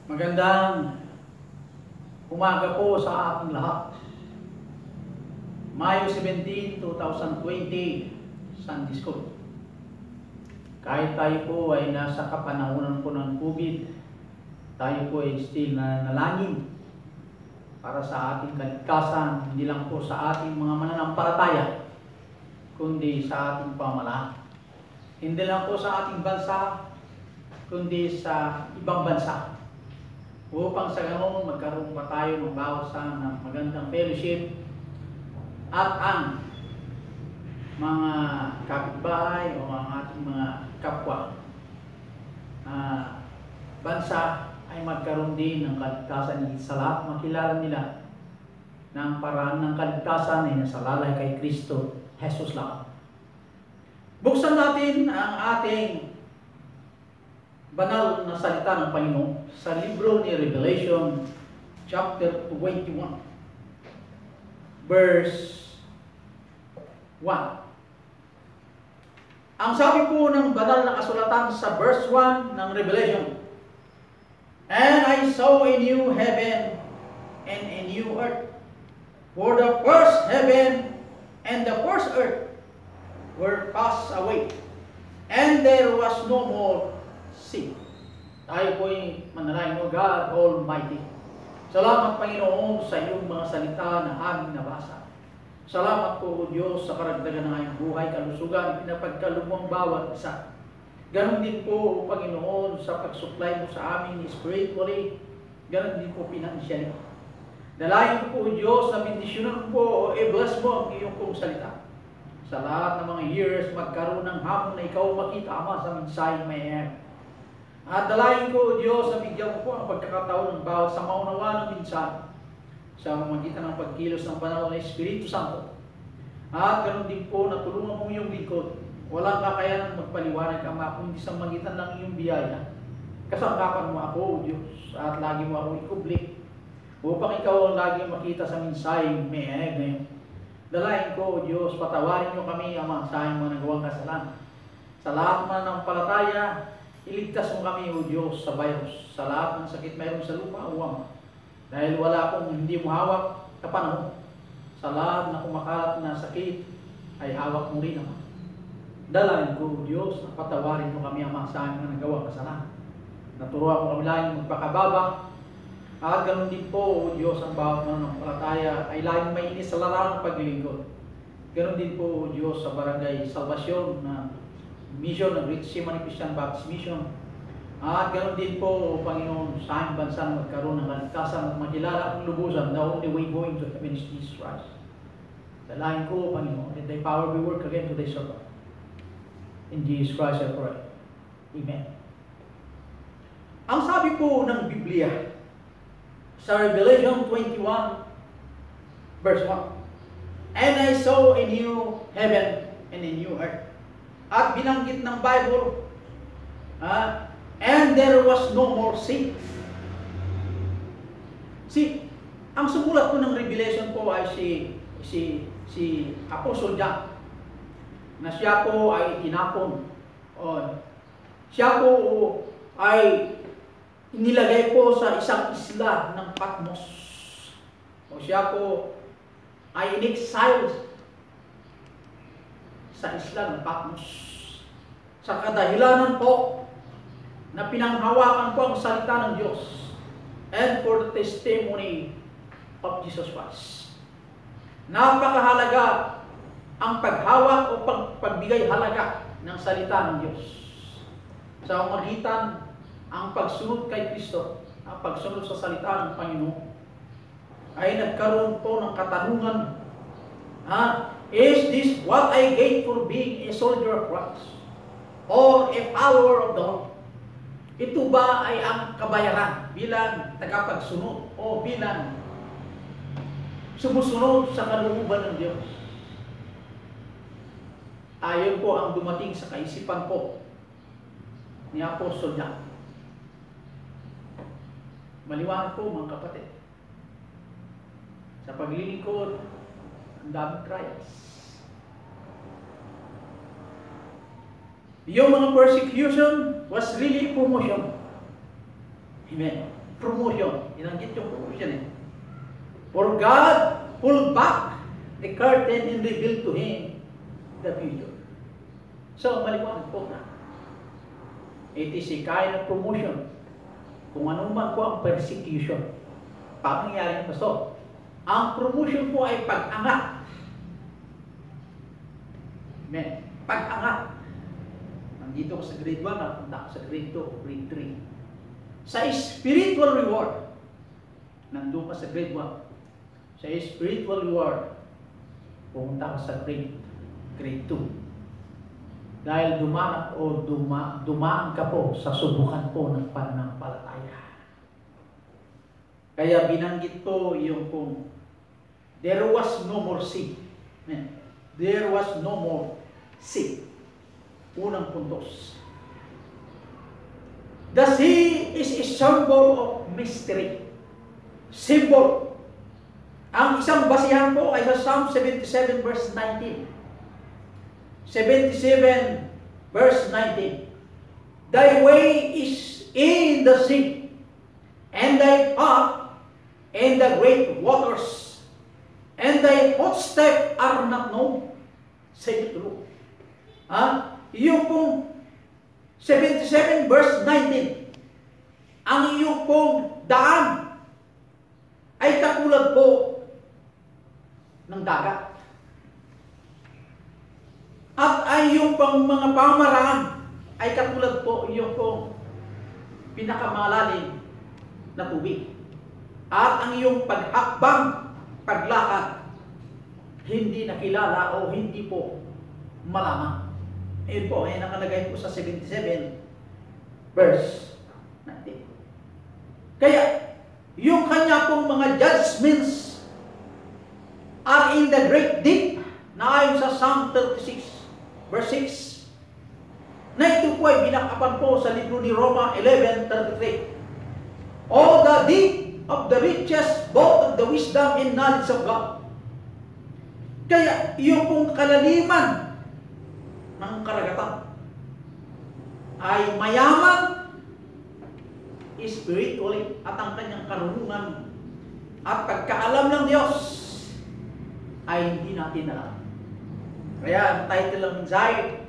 Magandang umaga po sa ating lahat. Mayo 17, 2020, Sunday School. Kahit tayo po ay nasa kapanahunan po ng COVID, tayo po ay still nanalangin para sa ating kaligtasan, hindi lang po sa ating mga mananampalataya, kundi sa ating pamalaan. Hindi lang po sa ating bansa, kundi sa ibang bansa. Upang sa ganoon magkaroon pa tayo ng bawasan ng magandang fellowship at ang mga kapitbahay o ang ating mga kapwa bansa ay magkaroon din ng kaligtasan sa lahat. Makilala nila na ang paraan ng kaligtasan ay nasalalay kay Kristo Jesus lang. Buksan natin ang ating banal na salita ng Panginoon sa libro ni Revelation chapter 21 verse 1. Ang sabi po ng banal na kasulatan sa verse 1 ng Revelation, "And I saw a new heaven and a new earth, for the first heaven and the first earth were passed away, and there was no more sea." Tayo po ay manalangin, O God Almighty. Salamat, Panginoon, sa iyong mga salita na aming nabasa. Salamat po, O Diyos, sa karagdagan ng aming buhay, kalusugan, pinapagkalubong bawat isa. Ganon din po, O Panginoon, sa pagsuklay mo sa amin spiritually, ganon din po financially. Dalayan po, O Diyos, na bendisyonan po o i-bless mo ang iyong pong salita. Sa lahat ng mga years, magkaroon ng hamon na ikaw makita, Ama, sa mensaheng may At dalayan ko, O Diyos, na bigyan mo po ang pagkakataon ng bawat sa maunawaan ng minsan sa magitan ng pagkilos ng banal na Espiritu Santo. At ganoon din po, natulungan mo yung lingkod. Walang kakayanan magpaliwanag, Ama, kundi sa magitan ng iyong biyaya. Kasangkapan mo ako, O Diyos, at lagi mo ako ikublik upang ikaw ang lagi makita sa mensaheng may ngayon. Dalayan ko, O Diyos, patawarin mo kami, Ama, sa aming mga nagawang kasalanan. Sa lahat man ng palataya, iligtas mo kami, O Diyos, sa virus, sa lahat ng sakit mayroon sa lupa, O Ama. Dahil wala akong hindi mo hawak na panahon. Sa lahat na kumakalat na sakit, ay hawak mo rin, Ama. Dalayan ko, O Diyos, na patawarin mo kami, Ama, sa aming mga nagawang kasalanan. Naturuan mo kami laging magpakababa. At ganoon din po, O Diyos, ang bawat mananampalataya ay laging mainis sa larangan ng paglilingkod. Ganoon din po, O Diyos, sa barangay Salvasyon na mission ng Great Seminary Christian Baptist Mission. At ganoon din po, Panginoon, sa aming bansa na magkaroon ng kaligtasan at makilala ang lubusan, the only way going to heaven is Jesus Christ. Dalayan ko, Panginoon, let thy power be work again to thy servant. In Jesus Christ I pray. Amen. Ang sabi po ng Biblia sa Revelation 21 verse 1, "And I saw a new heaven and a new earth." At binanggit ng Bible, "And there was no more sea." See, ang sumulat po ng Revelation po ay si Apostle John, na siya po ay tinapon. Siya po ay inilagay po sa isang isla ng Patmos. Siya po ay in-exile sa isla ng Patmos. Sa kadahilanan po na pinanghawakan po ang salita ng Diyos and for the testimony of Jesus Christ. Napakahalaga ang paghawak o pagbigay halaga ng salita ng Diyos. Sa magitan ang pagsunod kay Kristo, ang pagsunod sa salita ng Panginoon, ay nagkaroon po ng katanungan, is this what I gain for being a soldier of Christ or a follower of the Lord? Ito ba ay ang kabayaran bilang tagapagsunod o bilang sumusunod sa kalooban ng Diyos? Ayon po ang dumating sa kaisipan po ni Apostol John. Maliwanag po, mga kapatid. Sa paglilingkod, ang daming trials. Yung mga persecution was really promotion. Amen. promotion. Inanggit yung promotion eh. For God pulled back the curtain and revealed to him the future. So, maliwanag po na. It is a kind of promotion. Kung ano man po ang persecution. Paano nangyari na ito? Ang promotion po ay pag-angat. Amen. Pag-angat. Nandito ko sa grade 1, napunta ko sa grade 2 o grade 3. Sa spiritual reward, nandun ka sa grade 1. Sa spiritual reward, pumunta ka sa grade 2. Dahil dumaan ka po sa subukan po ng pananampalataya. Kaya binanggit ko yung kung there was no more sin. There was no more sin. Unang puntos. The sea is a symbol of mystery. Symbol. Ang isang basihan po ay sa Psalm 77 verse 19. 77 verse 19. Thy way is in the sea, and thy path in the great waters, and thy footsteps are not known. Say it true. Yung pong 77 verse 19, ang iyong pong daan ay katulad po ng dagat. At ay yung pang mga pamaraan ay katulad po yung pong pinakamalalim na tubig. At ang iyong paghakbang, paglakad, hindi nakilala o hindi po malaman. Ayun po, ay nakalagay po sa 77 verse 19. Kaya, yung kanya pong mga judgments are in the great deep na ayon sa Psalm 36 verse 6, na ito po ay binakapan po sa libro ni Roma 11:33. All the deep of the riches, both of the wisdom and knowledge of God. Kaya, yung pong kalaliman ng karagatan ay mayaman spiritually at ang kanyang karunungan at pagkaalam ng Diyos ay hindi natin alam. Kaya ang title ng Zion,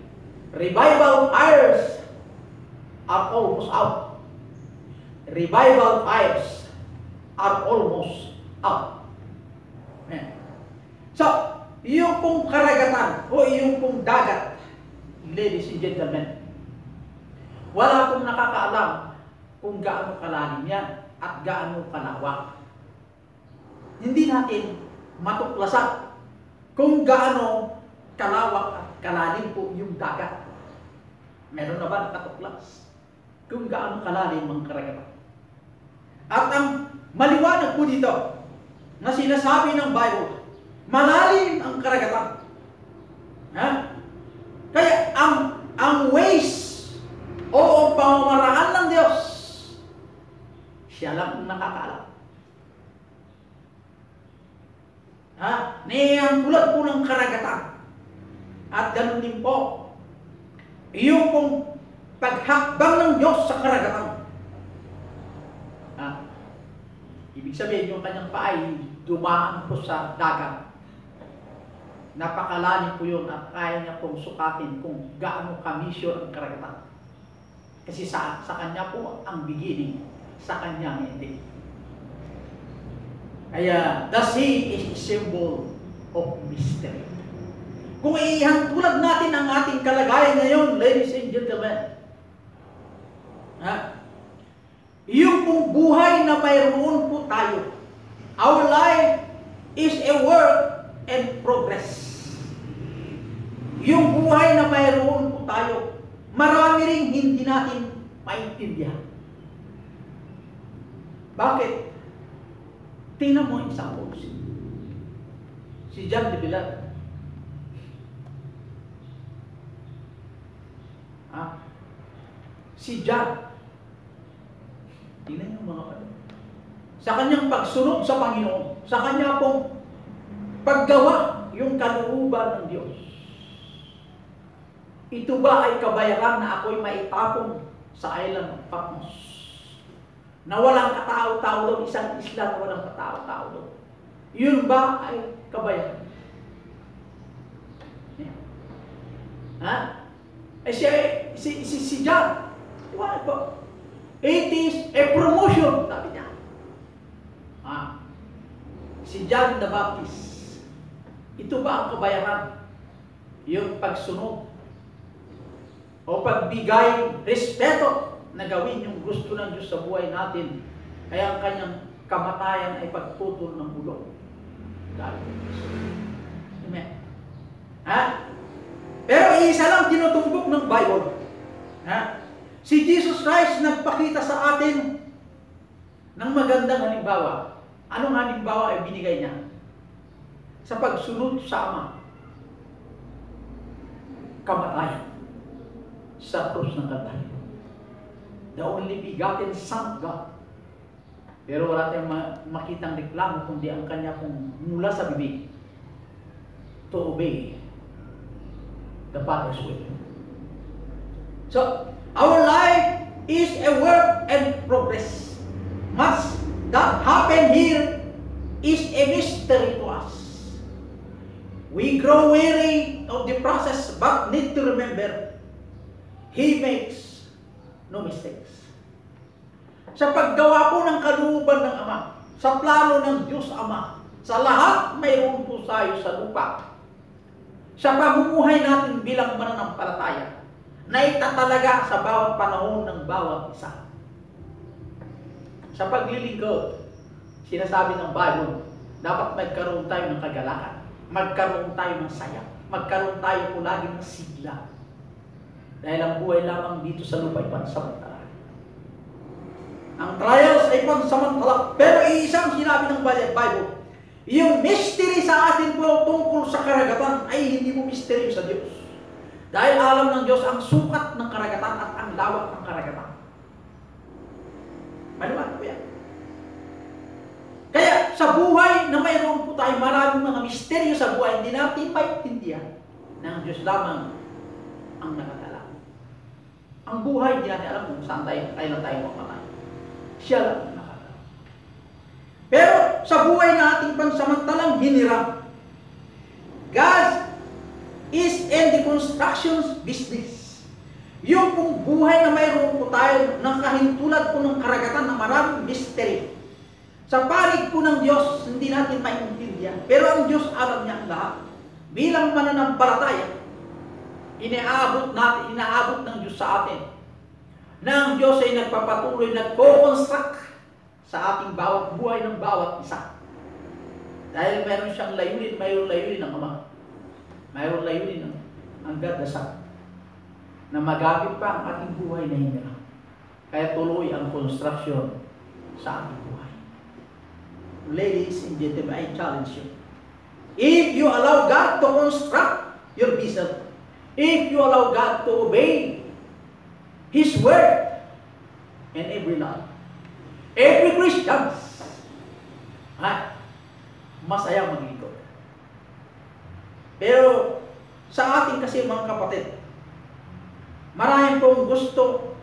Revival Fires are almost out. Revival fires are almost out. Amen. So, yung pong karagatan o yung pong dagat, ladies and gentlemen, wala pong nakakaalam kung gaano kalalim yan at gaano kalawak. Hindi natin matuklasan kung gaano kalawak at kalalim po yung dagat. Meron na ba nakatuklas kung gaano kalalim ang karagatan? At ang maliwanag po dito na sinasabi ng Bible, malalim ang karagatan. Kaya ang ways o ang pamamaraan ng Diyos, siya lang ang nakakaalam. Ang tulad po ng karagatan. At ganun din po, yung pong paghakbang ng Diyos sa karagatan. Ibig sabihin, yung kanyang paa ay dumaan po sa dagat. Napakalalim po yun at kaya niya pong sukatin kung gaano kamisyon ang karagatan. Kasi sa kanya po ang beginning, sa kanyang ending. Kaya, the sea is a symbol of mystery. Kung ihantulad natin ang ating kalagayan ngayon, ladies and gentlemen, yung pong buhay na mayroon po tayo, our life is a work in progress. Yung buhay na mayroon po tayo, marami ring hindi natin maintindihan. Bakit? Tingnan mo isang po. Si John de Villar. Si John. Tingnan niyo mga kapatid. Sa kanyang pagsunod sa Panginoon, sa kanya pong paggawa yung kalooban ng Diyos. Ito ba ay kabayaran na ako'y maitapon sa island of Patmos? na walang katao-tao doon, isang isla na walang katao-tao doon. Yun ba ay kabayaran? Ha? Eh si John, diba po? It is a promotion, sabi niya. Ha? Si John the Baptist, ito ba ang kabayaran? Yung pagsunod o pagbigay respeto na gawin yung gusto ng Diyos sa buhay natin, kaya ang kanyang kamatayan ay pagputol ng ulo. Amen. Ha? Pero isa lang tinutumbok ng Bible. Ha? Si Jesus Christ nagpakita sa atin ng magandang halimbawa. Anong halimbawa ay binigay niya? Sa pagsunod sa Ama. Kamatayan sa krus ng Kalbaryo. The only begotten Son of God. Pero wala tayong makitang reklamo kundi ang kanya kung mula sa bibig to obey the Father's will. So, our life is a work and progress. Much that happen here is a mystery to us. We grow weary of the process but need to remember, He makes no mistakes. Sa paggawa po ng kalooban ng Ama, sa plano ng Diyos Ama, sa lahat mayroon po tayo sa lupa. Sa pamumuhay natin bilang mananampalataya, na itatalaga sa bawat panahon ng bawat isa. Sa paglilingkod, sinasabi ng Bible, dapat magkaroon tayo ng kagalakan, magkaroon tayo ng saya, magkaroon tayo po lagi ng sigla. Dahil ang buhay lamang dito sa lupa ay pansamantala. Ang trials ay pansamantala, pero isang sinabi ng Bible, yung mystery sa atin po tungkol sa karagatan ay hindi mo mystery sa Diyos. Dahil alam ng Diyos ang sukat ng karagatan at ang lawak ng karagatan. Maluman po yan. Kaya sa buhay na mayroon po tayo maraming mga misteryo sa buhay, hindi natin maintindihan na ang Diyos lamang ang nakatala. Ang buhay, hindi natin alam kung saan tayo mamatay. Siya lang ang nakatala. Pero sa buhay nating pansamantalang hiniram, God is in the construction business. Yung pong buhay na mayroon po tayo ng kahintulad po ng karagatan na maraming mystery. Sa panig po ng Diyos, hindi natin maintindihan. Pero ang Diyos alam niya ang lahat. Bilang mananampalataya, inaabot ng Diyos sa atin na ang Diyos ay nagpapatuloy, nagko-construct sa ating bawat buhay ng bawat isa. Dahil mayroon siyang layunin, mayroon layunin ng Ama. Mayroon layunin ang God the Son na magamit pa ang ating buhay na hinirang. Kaya tuloy ang construction sa ating buhay. Ladies and gentlemen, I challenge you. If you allow God to construct your business, if you allow God to obey His word in every life, every Christian, masaya maglingkod. Pero sa ating kasi mga kapatid, maraming pong gusto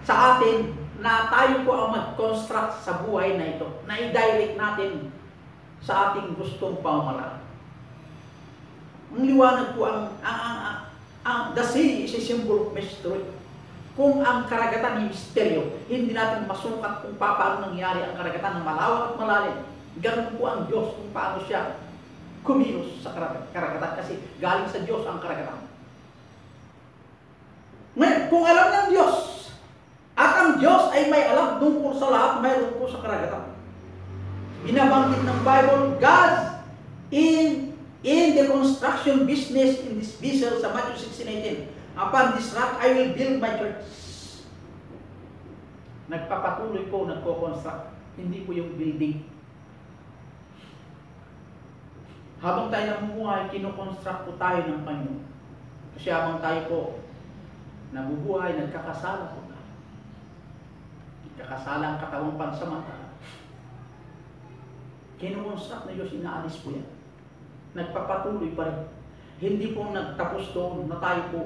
sa atin na tayo po ang mag-construct sa buhay na ito, na i-direct natin sa ating gustong pamamaraan. Ang liwanag po, the sea is a symbol of mystery. Kung ang karagatan ay misteryo, hindi natin masukat kung paano nangyari ang karagatan ng malawak at malalim. Ganun po ang Diyos kung paano siya kumilos sa karagatan kasi galing sa Diyos ang karagatan. Ngayon, kung alam ng Diyos at ang Diyos ay may alam tungkol sa lahat mayroon po sa karagatan. Binabanggit ng Bible, God in the construction business in this vessel sa Matthew 16:18. Upon this rock I will build my church. Nagpapatuloy po, nagko-construct. Hindi po yung building. Habang tayo namumuhay, kinoconstruct po tayo ng Panginoon. Kasi habang tayo po nabubuhay, nagkakasala po tayo. Nagkakasala ang katawang pansamantala. Kinoconstruct na Diyos, inaalis po yan. Nagpapatuloy pa rin. Hindi po nagtapos doon na tayo po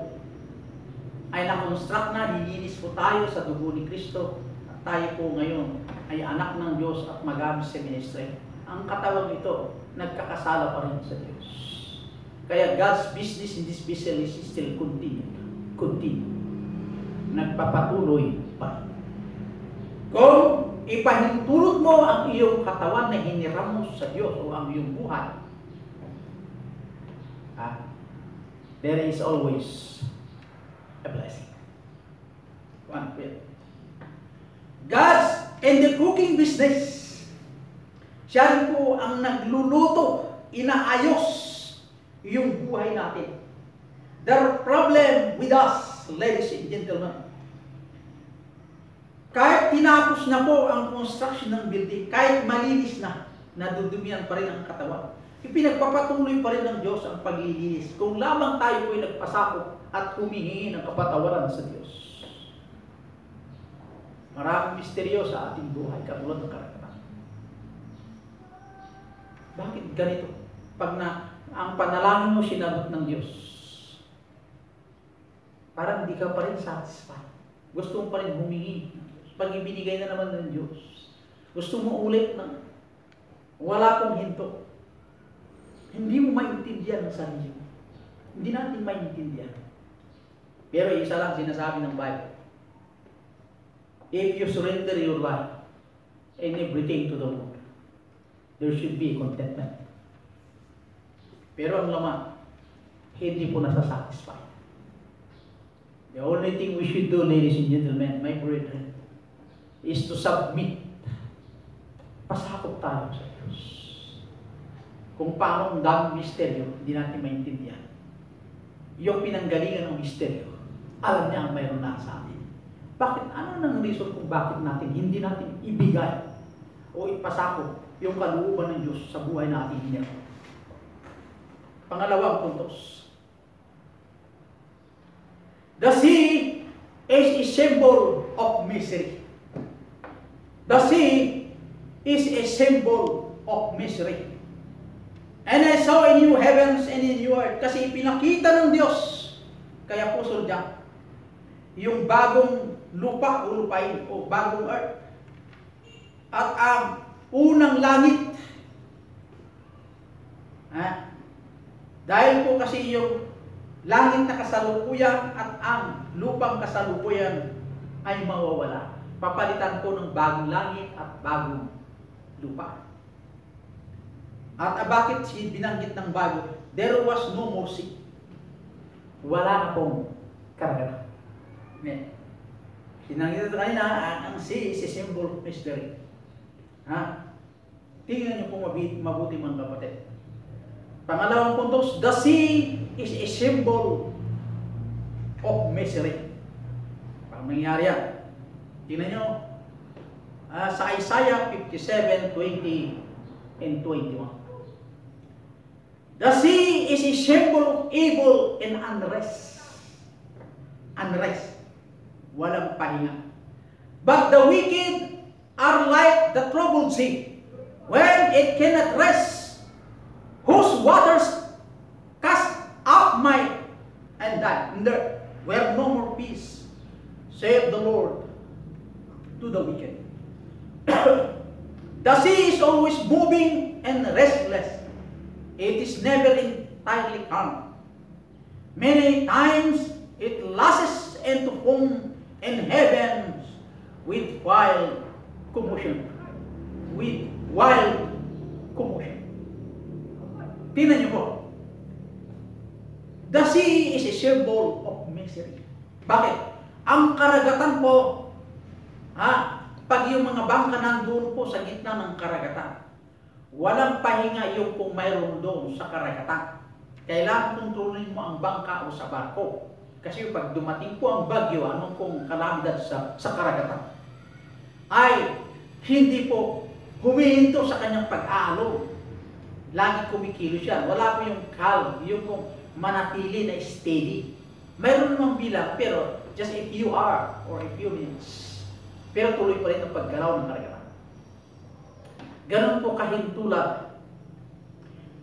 ay na-construct na, hininis po tayo sa dugo ni Kristo. tayo po ngayon ay anak ng Diyos at magamit sa ministry, ang katawan ito, nagkakasala pa rin sa Diyos. Kaya God's business in this vessel is still continue. Nagpapatuloy pa. Kung ipahintulot mo ang iyong katawan na hiniram mo sa Diyos o ang iyong buhay, there is always a blessing. One bit. God's in the cooking business. Siya rin po ang nagluluto, inaayos yung buhay natin. The problem with us, ladies and gentlemen, kahit tinapos na po ang construction ng building, kahit malinis na, nadudumihan pa rin ang katawan. Ipinagpapatuloy pa rin ng Diyos ang paglilinis kung lamang tayo po'y nagpasakop at humihingi ng kapatawaran sa Diyos. Maraming misteryo sa ating buhay, katulad ng karagatan. Bakit ganito? Pag ang panalangin mo sinagot ng Diyos, parang hindi ka pa rin satisfied. Gusto mo pa rin humingi. Pag ibinigay na naman ng Diyos, gusto mo ulit na wala kong hinto. Hindi mo maintindihan ang sarili mo. Hindi natin maintindihan. Pero isa lang sinasabi ng Bible. If you surrender your life and everything to the Lord, there should be contentment. Pero ang laman, hindi po nasa-satisfy. The only thing we should do, ladies and gentlemen, my brethren, is to submit. Pasakop tayo sa Diyos. Kung paano ang daming misteryo, hindi natin maintindihan. Yung pinanggalingan ng misteryo, alam niya ang mayroon na sa atin. Bakit? Ano nang reason kung bakit natin hindi natin ibigay o ipasakop yung kalooban ng Diyos sa buhay natin niya? Pangalawang puntos. The sea is a symbol of misery. The sea is a symbol of misery. And I saw a new heavens and a new earth. Kasi ipinakita ng Diyos, kaya pusol diyan, yung bagong lupa o lupain o bagong earth. At ang unang langit. Dahil po kasi yung langit na kasalukuyan at ang lupang kasalukuyan ay mawawala. Papalitan po ng bagong langit at bagong lupa. At bakit binanggit ng bago? There was no more sea. Wala na pong karagatan. Sinanggit ito kanina, ang sea is a symbol of mystery. Tingnan niyo po mabuti mga kapatid. Pangalawang puntos, the sea is a symbol of misery. Parang nangyari yan. Tingnan niyo, sa Isaiah 57:20 and 21. The sea is a symbol of evil and unrest. Unrest. Walang pahinga. But the wicked are like the troubled sea, when it cannot rest, whose waters cast out might and die. And there were no more peace, saith the Lord to the wicked. The sea is always moving and restless. It is never entirely calm. Many times it lashes into foam and heavens with wild commotion. With wild commotion. Tingnan niyo po. The sea is a symbol of misery. Bakit? Ang karagatan po, pag yung mga bangka nandun po sa gitna ng karagatan, walang pahinga yung kung mayroon doon sa karagatan. Kailangan kontrolin mo ang bangka o sa barko. Kasi pag dumating po ang bagyo, anong pong kalamidad sa karagatan, ay hindi po humihinto sa kanyang pag-aalon. Lagi kumikilos yan. Wala po yung calm, yung kung manatili na steady. Mayroon namang bilang, pero just a few hours or a few minutes. Pero tuloy pa rin ang paggalaw ng karagatan. Ganon po kahintulad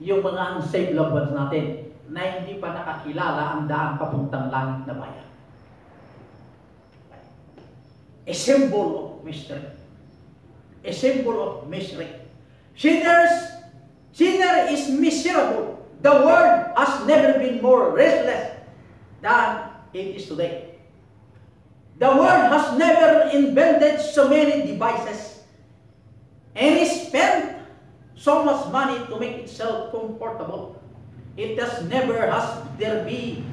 yung mga unsaved loved ones natin na hindi pa nakakilala ang daan papuntang langit na bayan. a symbol of mystery. A symbol of misery. Sinner is miserable. The world has never been more restless than it is today. The world has never invented so many devices and spent so much money to make itself comfortable. It has never has there be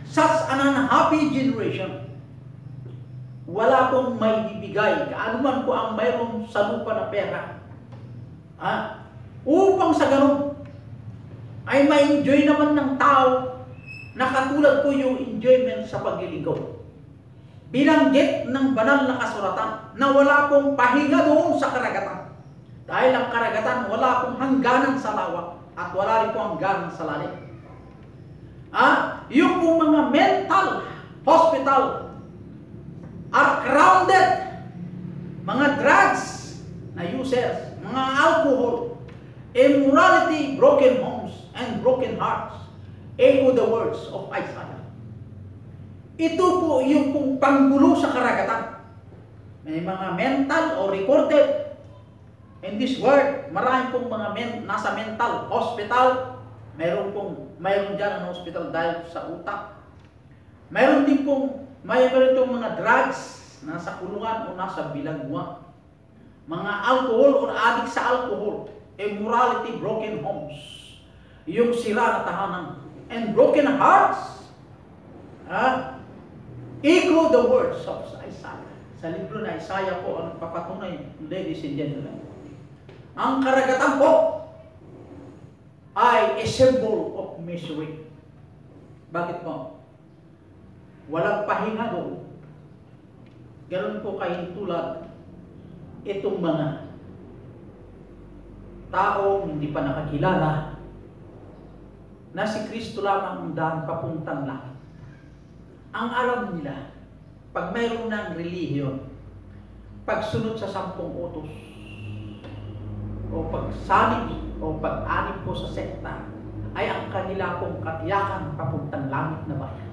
such an unhappy generation. Wala pong may bibigay, kaanuman po ang mayroon sa lupa na pera. Upang sa ganun, ay ma-enjoy naman ng tao na katulad po yung enjoyment sa pagliligaw. Binanggit ng banal na kasulatan na wala pong pahinga doon sa karagatan. Dahil ang karagatan wala pong hangganan sa lawak at wala rin pong hangganan sa lalim. Yung pong mga mental hospital are crowded, mga drugs na users, mga alcohol, immorality, broken homes, and broken hearts, echo the words of Isaiah. Ito po yung pong panggulo sa karagatan. May mga mental o recorded in this world, marami pong mga nasa mental hospital, mayroon dyan ang hospital dahil sa utak. Mayroon din pong mayroon itong mga drugs, nasa kulungan o nasa bilagwa. Mga alcohol o addict sa alcohol. Immorality, broken homes. Yung sira na tahanan. And broken hearts. Echo the words of Isaiah. Sa libro na Isaiah po ang papatunay, ladies and gentlemen. Ang karagatan po ay a symbol of misery. Bakit po? Walang pahinga doon. Ganun po kahintulad itong mga taong hindi pa nakakilala na si Kristo lamang ang daan papuntang langit. Ang alam nila, pag mayroon ng relihiyon, pagsunod sa 10 utos, o pagsalig, o pag-anib po sa sekta, ay ang kanila pong katiyakan papuntang langit na bayan.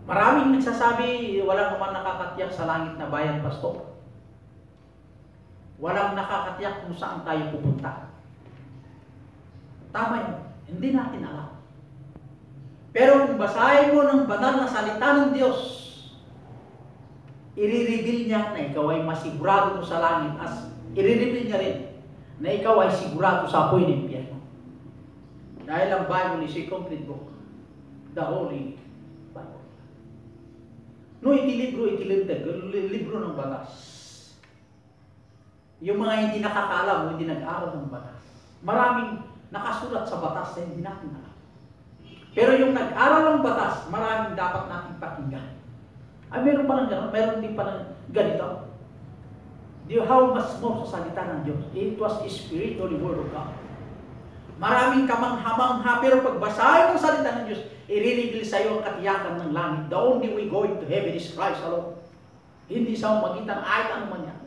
Maraming nagsasabi, walang naman nakakatiyak sa langit na bayan, pastor. Walang nakakatiyak kung saan tayo pupunta. Tama yun. Hindi natin alam. Pero kung basahin mo ng banal na salita ng Diyos, i-reveal niya na ikaw ay masigurado mo sa langit, as i-reveal niya rin na ikaw ay sigurado sa apoy ng impyerno. Dahil ang Bible is a complete book. The Holy Bible. No, libro ng batas. Yung mga hindi nakakaalam, hindi nag-aaral ng batas. Maraming nakasulat sa batas na hindi natin alam. Pero yung nag-aaral ng batas, maraming dapat natin pakinggan. Meron pa lang gano'n, meron din pa lang ganito. How much more sa salita ng Diyos? It was the spiritual word of God. Maraming kamangha-mangha, pero pagbasahin ng salita ng Diyos, i-reveal sa iyo ang katiyakan ng langit. The only way going to heaven is Christ alone. Hindi sa magitan kahit ano man yan.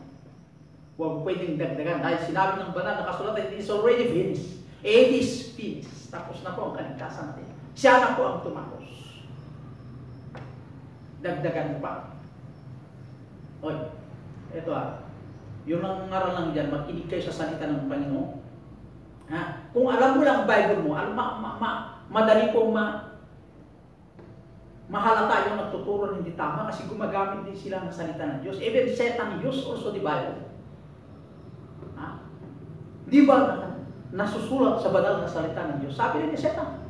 Huwag pwedeng dagdagan. Dahil sinabi ng banal na kasulatan, it is already finished. It is finished. Tapos na po ang kaligtasan natin. Siya na po ang tumakos. Dagdagan mo pa. Oy, ito yung nangaral lang dyan, makinig kayo sa salita ng Panginoon. Kung alam mo lang ang Bible mo, madali pong mahalata yung nagtuturo hindi tama kasi gumagamit din sila ng salita ng Diyos. Even Satan use also the Bible. Di ba nasusulat sa banal na salita ng Diyos? Sabi rin ni Satan,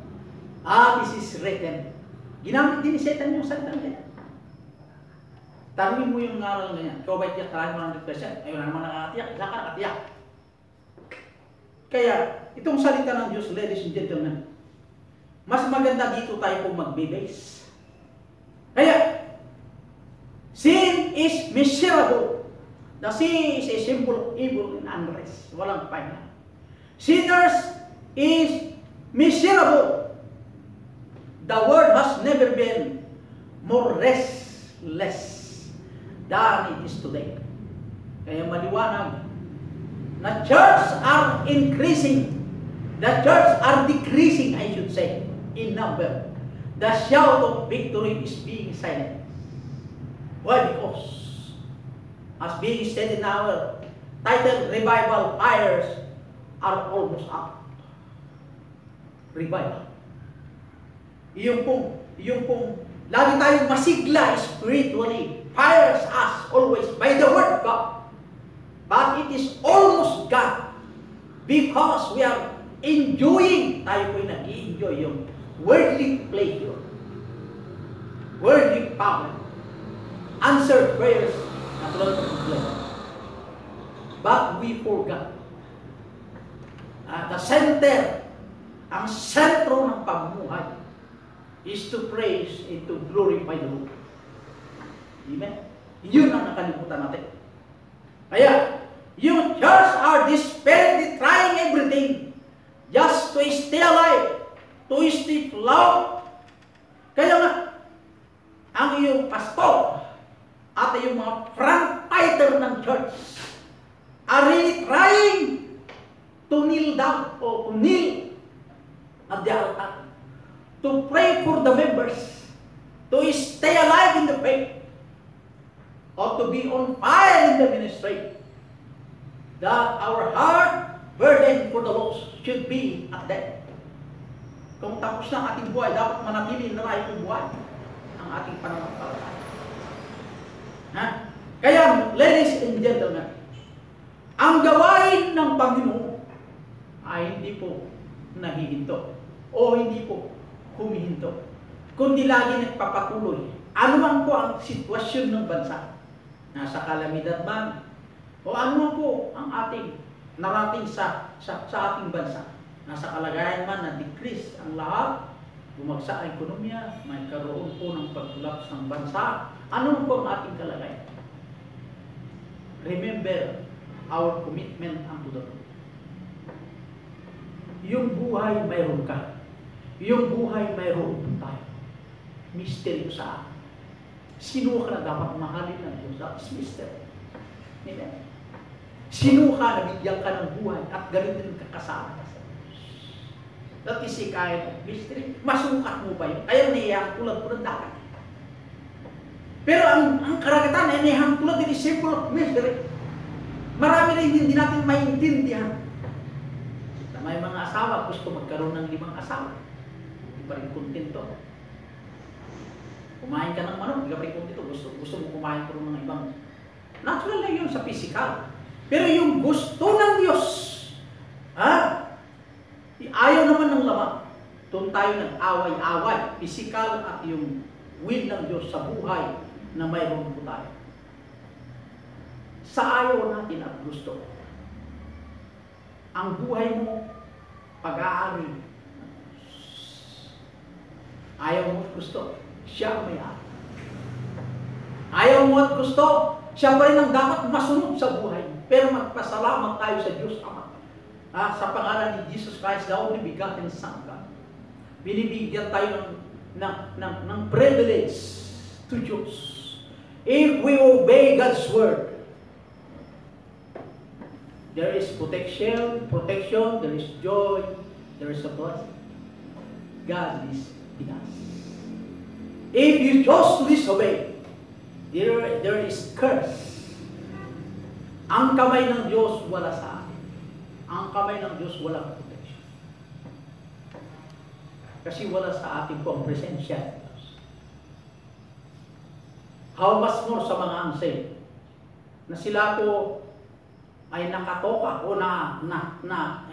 this is written. Ginamit din ni Satan yung salita ng Diyos. Tanungin mo yung ngaral na yan. Ikaw ba tiyak talaga 100%? Ayun na naman nakakatiyak. Isa ka nakatiyak. Kaya, itong salita ng Diyos, ladies and gentlemen, mas maganda dito tayo kung mag-base. Kaya, sin is miserable. The sin is a symbol of evil and unrest. Walang pahinga. Sinners is miserable. The world has never been more restless than it is today. Kaya maliwanag na church are increasing. The church are decreasing, I should say, in number. The shout of victory is being silent. Why? Because, as being stated in our title, revival fires are almost up. Revival. Yung pong, lagi tayong masigla spiritually, fires us always by the Word of God. But it is almost gone because we are enjoying, tayo po'y nag-i-enjoy yung worldly pleasure, worldly power, answered prayers, natural pleasure. But we forgot the center, ang sentro ng pamumuhay is to praise and to glorify the Lord. Amen? Yun ang nakalimutan natin. Kaya, yung church are desperately trying everything just to stay alive, to stay afloat. Kaya nga, ang iyong pastor at yung mga front fighter ng church are really trying to kneel down o to kneel at the altar, to pray for the members, to stay alive in the faith, or to be on fire in the ministry, that our heart burden for the lost should be at that. Kung tapos na ang ating buhay, dapat manatili na tayo ng buhay ang ating pananampalataya. Kaya, ladies and gentlemen, ang gawain ng Panginoon ay hindi po nahihinto o hindi po humihinto, kundi lagi nagpapatuloy. Ano man po ang sitwasyon ng bansa, nasa kalamidad man, o ano man po ang ating narating sa ating bansa, nasa kalagayan man na decrease ang lahat, bumagsak ang ekonomiya, may karoon po ng pag-collapse ng bansa, ano man po ang ating kalagayan. Remember our commitment unto the Lord. Yung buhay mayroon ka. Yung buhay mayroon po tayo. Misteryo sa akin. Sino ka na dapat mahalin ng Diyos? That is mystery. Amen. Sino ka na bigyan ka ng buhay at ganun din kakasama ka sa Diyos? That is a kind of mystery. Masukat mo ba yun? Kaya niyayang tulad po ng dagat. Pero ang karagatan ay niyayang tulad din is simple of mystery. Marami rin hindi natin maintindihan. May mga asawa, gusto magkaroon ng 5 asawa. Hindi pa rin kontento. Kumain ka ng manok, hindi ka pa rin kontento. Gusto mo kumain pero ng ibang. Natural lang yun sa physical. Pero yung gusto ng Diyos, ayaw naman ng lamang. Doon tayo nag-away-away. Physical at yung will ng Diyos sa buhay na mayroon po tayo. Sa ayaw natin at gusto, ang buhay mo, pag-aari. Ayaw mo at gusto, siya ang may-ari. Ayaw mo at gusto, siya pa rin ang dapat masunod sa buhay. Pero magpasalamat tayo sa Diyos Ama. Sa pangalan ni Jesus Christ, the only begotten Son of God. Binibigyan tayo ng privilege to Diyos. If we obey God's word, there is protection, there is joy, there is a blessing. God is in us. If you chose to disobey, there is curse. Ang kamay ng Diyos wala sa atin. Ang kamay ng Diyos walang protection. Kasi wala sa atin po ang presensya ng Diyos. How much more sa mga unsaved, na sila po ay nakatoka o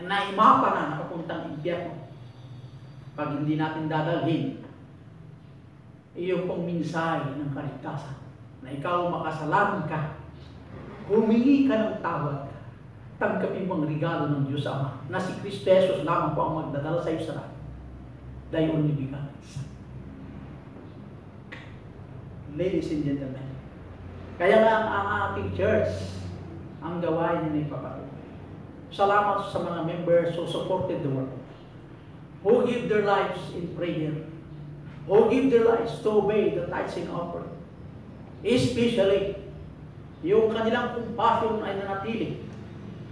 naimapa na nakapuntang impyerno. Pag hindi natin dadalhin iyong pong mensahe ng kaligtasan na ikaw makasalanan ka, humingi ka ng tawad, tanggapin mo ang regalo ng Diyos Ama na si Kristo Jesus lamang po ang magdadala sa iyo sa lahat. Thy only begotten Son. Ladies and gentlemen, kaya nga ang ating church, ang gawain niya na ipapatuloy. Salamat sa mga members who supported the work, who give their lives in prayer, who give their lives to obey the tithes and offering. Especially, yung kanilang compassion ay nanatili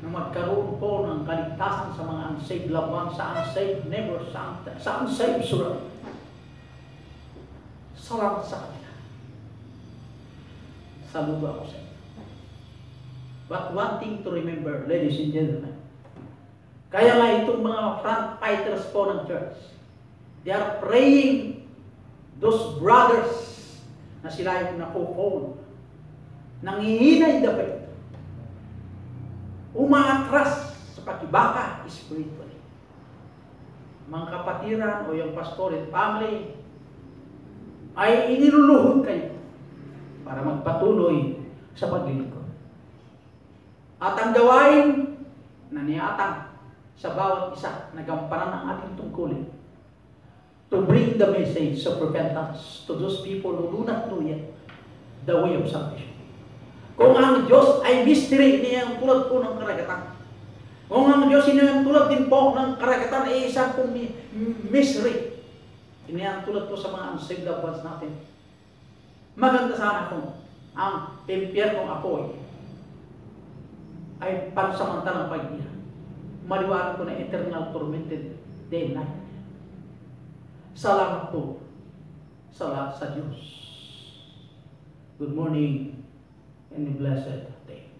na magkaroon po ng kaligtasan sa mga unsaved loved ones, sa unsaved neighbors, sa unsaved surround. Salamat sa kanila. Saludo ako sa inyo. But one thing to remember, ladies and gentlemen, kaya nga itong mga front fighters po ng church, they are praying those brothers na sila yung nakuphone, nangihinay the faith, umaatras sa pakibaka spiritually. Mga kapatiran o yung pastoral family ay iniluluhod kayo para magpatuloy sa paglilingkod. At ang gawain na niatang sa bawat isa na gampanan ng ating tungkulin to bring the message of repentance to those people who do not know yet the way of salvation. Kung ang Diyos ay mystery, niya tulad po ng karagatan. Kung ang Diyos ay tulad din po ng karagatan ay isang pong mystery. Iniyan tulad po sa mga unsaved loved ones natin. Maganda sana kung ang impyernong apoy ay pansamantalang pag-iyan. Maliwanag ko na eternal tormented day and night. Salamat po sa Diyos. Good morning and a blessed day.